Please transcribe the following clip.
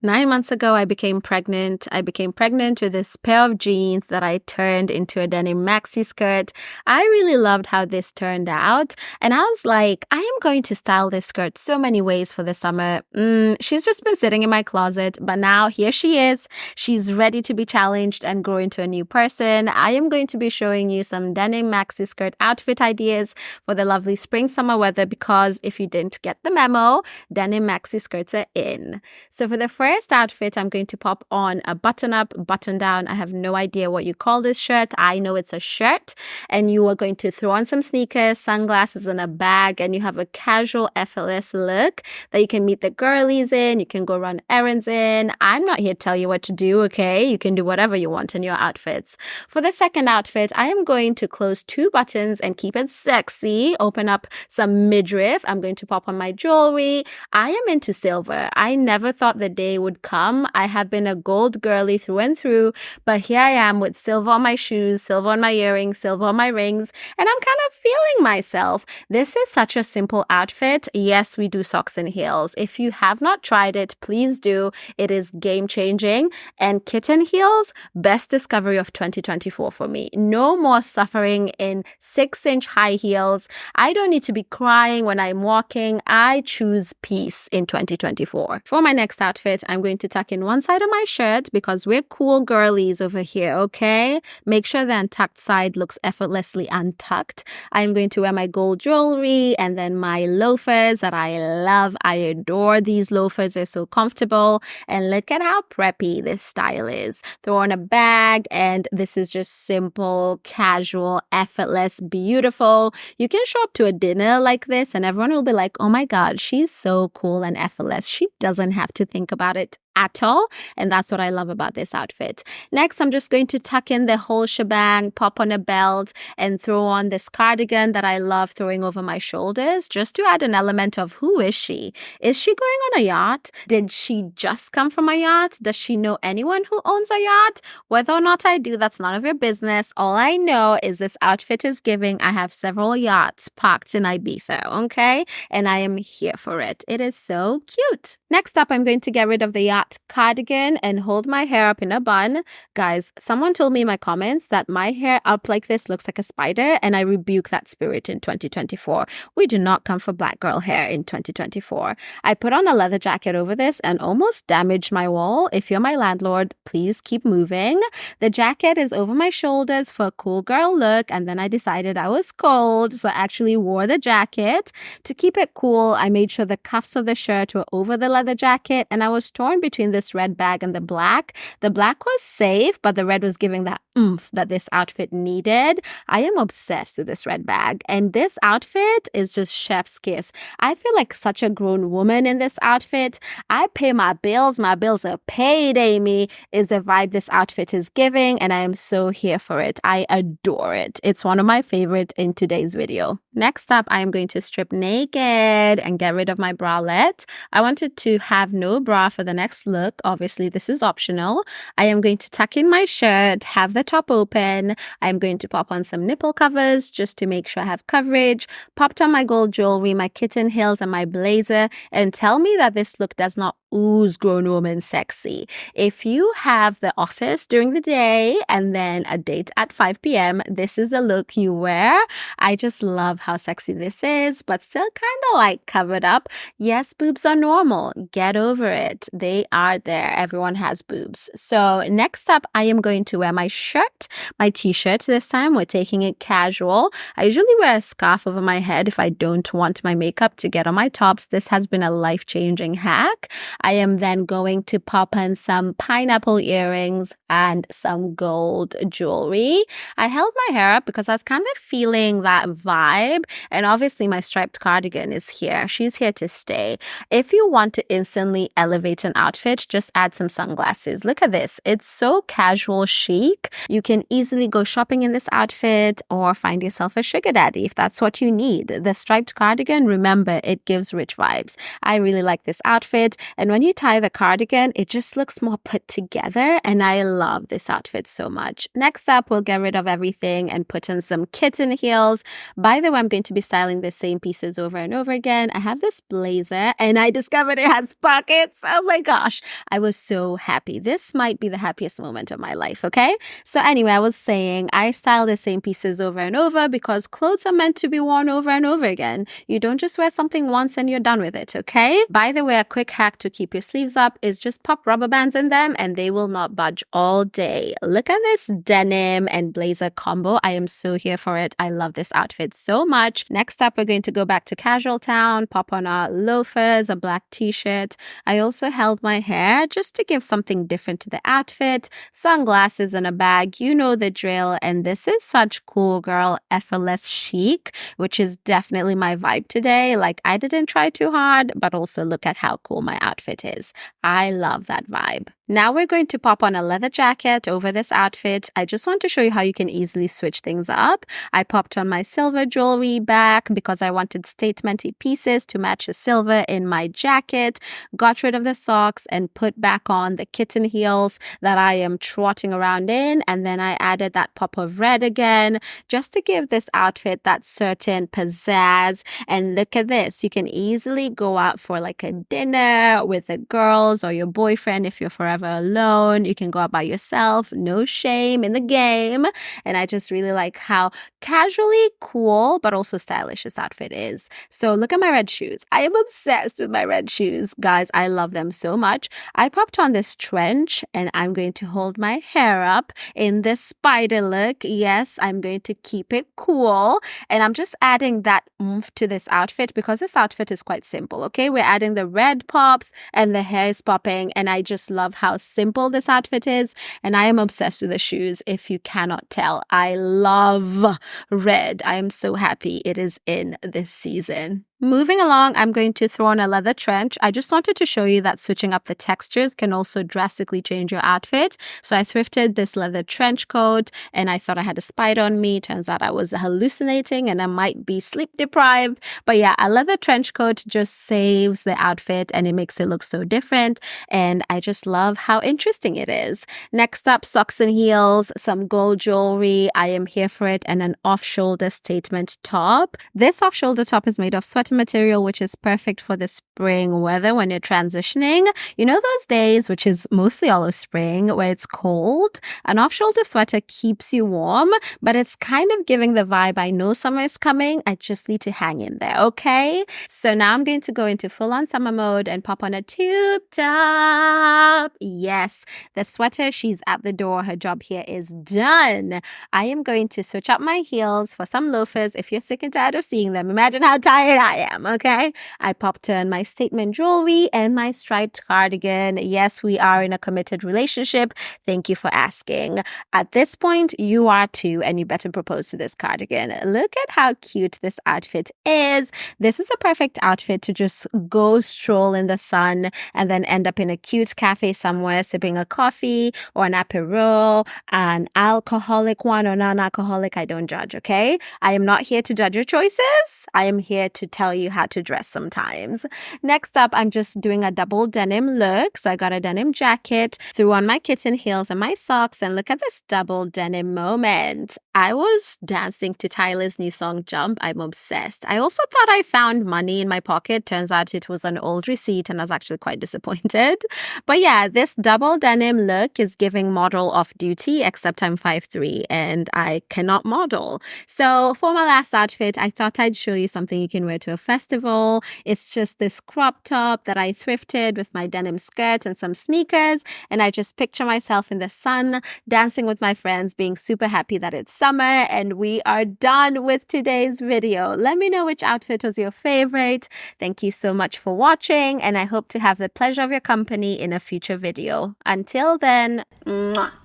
9 months ago, I became pregnant. I became pregnant with this pair of jeans that I turned into a denim maxi skirt. I really loved how this turned out. And I was like, I am going to style this skirt so many ways for the summer. She's just been sitting in my closet, but now here she is. She's ready to be challenged and grow into a new person. I am going to be showing you some denim maxi skirt outfit ideas for the lovely spring summer weather, because if you didn't get the memo, denim maxi skirts are in. So for the first outfit, I'm going to pop on a button-up, button-down. I have no idea what you call this shirt. I know it's a shirt. And you are going to throw on some sneakers, sunglasses, and a bag. And you have a casual, effortless look that you can meet the girlies in. You can go run errands in. I'm not here to tell you what to do, okay? You can do whatever you want in your outfits. For the second outfit, I am going to close 2 buttons and keep it sexy. Open up some midriff. I'm going to pop on my jewelry. I am into silver. I never thought the day would come. I have been a gold girly through and through, but here I am with silver on my shoes, silver on my earrings, silver on my rings, and I'm kind of feeling myself. This is such a simple outfit. Yes, we do socks and heels. If you have not tried it, please do. It is game changing. And kitten heels, best discovery of 2024 for me. No more suffering in 6-inch high heels. I don't need to be crying when I'm walking. I choose peace in 2024. For my next outfit, I'm going to tuck in one side of my shirt because we're cool girlies over here, okay? Make sure the untucked side looks effortlessly untucked. I'm going to wear my gold jewelry and then my loafers that I love. I adore these loafers. They're so comfortable. And look at how preppy this style is. Throw on a bag, and this is just simple, casual, effortless, beautiful. You can show up to a dinner like this and everyone will be like, oh my God, she's so cool and effortless. She doesn't have to think about it at all. And that's what I love about this outfit. Next, I'm just going to tuck in the whole shebang, pop on a belt, and throw on this cardigan that I love throwing over my shoulders, just to add an element of who is she? Is she going on a yacht? Did she just come from a yacht? Does she know anyone who owns a yacht? Whether or not I do, that's none of your business. All I know is this outfit is giving. I have several yachts parked in Ibiza, okay? And I am here for it. It is so cute. Next up, I'm going to get rid of the yacht cardigan and hold my hair up in a bun. Guys, someone told me in my comments that my hair up like this looks like a spider, and I rebuke that spirit in 2024. We do not come for black girl hair in 2024. I put on a leather jacket over this and almost damaged my wall. If you're my landlord, please keep moving. The jacket is over my shoulders for a cool girl look, and then I decided I was cold, so I actually wore the jacket. To keep it cool, I made sure the cuffs of the shirt were over the leather jacket, and I was torn between this red bag and the black. The black was safe, but the red was giving that oomph that this outfit needed. I am obsessed with this red bag, and this outfit is just chef's kiss. I feel like such a grown woman in this outfit. I pay my bills. My bills are paid, Amy, is the vibe this outfit is giving, and I am so here for it. I adore it. It's one of my favorite in today's video. Next up, I am going to strip naked and get rid of my bralette. I wanted to have no bra for the next look. Obviously, this is optional. I am going to tuck in my shirt, have the top open. I'm going to pop on some nipple covers just to make sure I have coverage. Popped on my gold jewelry, my kitten heels, and my blazer. And tell me that this look does not ooze grown woman sexy. If you have the office during the day and then a date at 5 p.m., this is a look you wear. I just love how sexy this is, but still kind of like covered up. Yes, boobs are normal. Get over it. They are there. Everyone has boobs. So next up, I am going to wear my shirt, my t-shirt this time. We're taking it casual. I usually wear a scarf over my head if I don't want my makeup to get on my tops. This has been a life-changing hack. I am then going to pop on some pineapple earrings and some gold jewelry. I held my hair up because I was kind of feeling that vibe. And obviously my striped cardigan is here. She's here to stay. If you want to instantly elevate an outfit, just add some sunglasses. Look at this. It's so casual chic. You can easily go shopping in this outfit or find yourself a sugar daddy if that's what you need. The striped cardigan, remember, it gives rich vibes. I really like this outfit. And when you tie the cardigan, it just looks more put together, and I love this outfit so much. Next up, we'll get rid of everything and put in some kitten heels. By the way, I'm going to be styling the same pieces over and over again. I have this blazer, and I discovered it has pockets. Oh my gosh, I was so happy. This might be the happiest moment of my life, okay? So anyway, I was saying I style the same pieces over and over because clothes are meant to be worn over and over again. You don't just wear something once and you're done with it, okay? By the way, a quick hack to keep your sleeves up is just pop rubber bands in them and they will not budge all day. Look at this denim and blazer combo. I am so here for it. I love this outfit so much. Next up, we're going to go back to Casual Town, pop on our loafers, a black t-shirt. I also held my hair just to give something different to the outfit. Sunglasses and a bag, you know the drill. And this is such cool girl, effortless chic, which is definitely my vibe today. Like, I didn't try too hard, but also look at how cool my outfit is. I love that vibe. Now we're going to pop on a leather jacket over this outfit. I just want to show you how you can easily switch things up. I popped on my silver jewelry back because I wanted statementy pieces to match the silver in my jacket. Got rid of the socks and put back on the kitten heels that I am trotting around in. And then I added that pop of red again just to give this outfit that certain pizzazz. And look at this. You can easily go out for like a dinner with the girls or your boyfriend if you're forever alone. You can go out by yourself. No shame in the game. And I just really like how casually cool but also stylish this outfit is. So look at my red shoes. I am obsessed with my red shoes. Guys, I love them so much. I popped on this trench and I'm going to hold my hair up in this spider look. Yes, I'm going to keep it cool. And I'm just adding that oomph to this outfit because this outfit is quite simple, okay? We're adding the red pops and the hair is popping, and I just love how simple this outfit is. And I am obsessed with the shoes, if you cannot tell. I love red. I am so happy it is in this season. Moving along, I'm going to throw on a leather trench. I just wanted to show you that switching up the textures can also drastically change your outfit. So I thrifted this leather trench coat and I thought I had a spider on me. Turns out I was hallucinating and I might be sleep deprived. But yeah, a leather trench coat just saves the outfit and it makes it look so different. And I just love how interesting it is. Next up, socks and heels, some gold jewelry. I am here for it, and an off-shoulder statement top. This off-shoulder top is made of sweater material, which is perfect for the spring weather when you're transitioning. You know those days, which is mostly all of spring, where it's cold? An off-shoulder sweater keeps you warm, but it's kind of giving the vibe, I know summer is coming, I just need to hang in there, okay? So now I'm going to go into full-on summer mode and pop on a tube top. Yes, the sweater, she's at the door. Her job here is done. I am going to switch up my heels for some loafers. If you're sick and tired of seeing them, imagine how tired I am, okay? I popped on my statement jewelry and my striped cardigan. Yes, we are in a committed relationship. Thank you for asking. At this point, you are too, and you better propose to this cardigan. Look at how cute this outfit is. This is a perfect outfit to just go stroll in the sun and then end up in a cute cafe somewhere sipping a coffee or an aperol, an alcoholic one or non-alcoholic. I don't judge, okay? I am not here to judge your choices. I am here to tell you how to dress sometimes. Next up, I'm just doing a double denim look. So I got a denim jacket, threw on my kitten heels and my socks, and look at this double denim moment. I was dancing to Tyler's new song, Jump. I'm obsessed. I also thought I found money in my pocket. Turns out it was an old receipt and I was actually quite disappointed. But yeah, this double denim look is giving model off duty, except I'm 5'3" and I cannot model. So for my last outfit, I thought I'd show you something you can wear to a festival. It's just this crop top that I thrifted with my denim skirt and some sneakers. And I just picture myself in the sun, dancing with my friends, being super happy that it's summer. And we are done with today's video. Let me know which outfit was your favorite. Thank you so much for watching, and I hope to have the pleasure of your company in a future video. Until then, mwah.